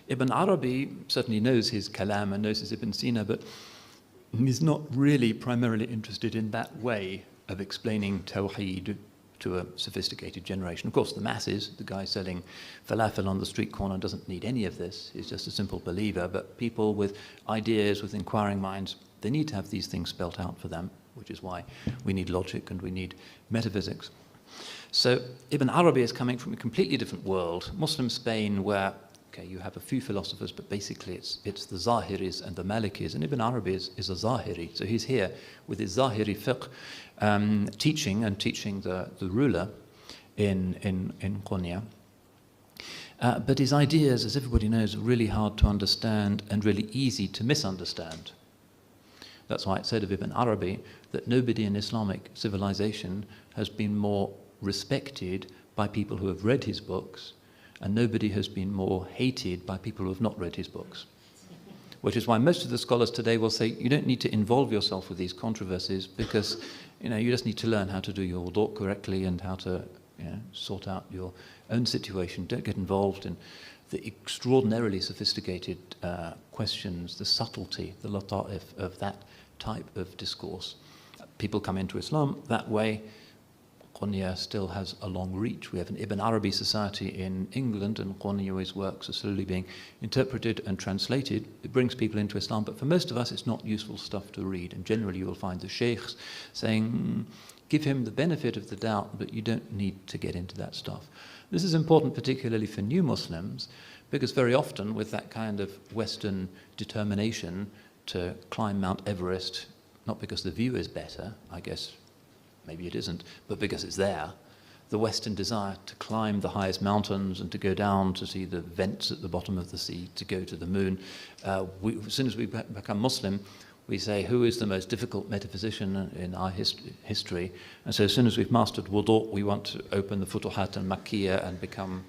Ibn Arabi certainly knows his Kalam and knows his Ibn Sina, but he's not really primarily interested in that way of explaining Tawheed to a sophisticated generation. Of course, the masses, the guy selling falafel on the street corner doesn't need any of this. He's just a simple believer. But people with ideas, with inquiring minds, they need to have these things spelt out for them, which is why we need logic and we need metaphysics. So Ibn Arabi is coming from a completely different world, Muslim Spain, where you have a few philosophers, but basically it's the Zahiris and the Malikis, and Ibn Arabi is a Zahiri. So he's here with his Zahiri fiqh, teaching the ruler in Konya. But his ideas, as everybody knows, are really hard to understand and really easy to misunderstand. That's why it said of Ibn Arabi that nobody in Islamic civilization has been more respected by people who have read his books, and nobody has been more hated by people who have not read his books. Which is why most of the scholars today will say, you don't need to involve yourself with these controversies because you just need to learn how to do your wudu correctly and how to sort out your own situation. Don't get involved in the extraordinarily sophisticated questions, the subtlety, the lata'if of that type of discourse. People come into Islam that way. Konya still has a long reach. We have an Ibn Arabi society in England, and Konya's works are slowly being interpreted and translated. It brings people into Islam, but for most of us it's not useful stuff to read. And generally you will find the sheikhs saying, give him the benefit of the doubt, but you don't need to get into that stuff. This is important particularly for new Muslims, because very often with that kind of Western determination to climb Mount Everest, not because the view is better, I guess, maybe it isn't, but because it's there, the Western desire to climb the highest mountains and to go down to see the vents at the bottom of the sea, to go to the moon. As soon as we become Muslim, we say, who is the most difficult metaphysician in our history? And so as soon as we've mastered wudu, we want to open the Futuhat and Makkiyah and become,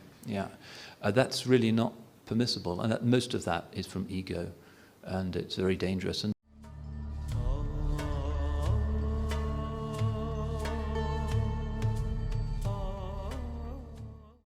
that's really not permissible. And most of that is from ego, and it's very dangerous. And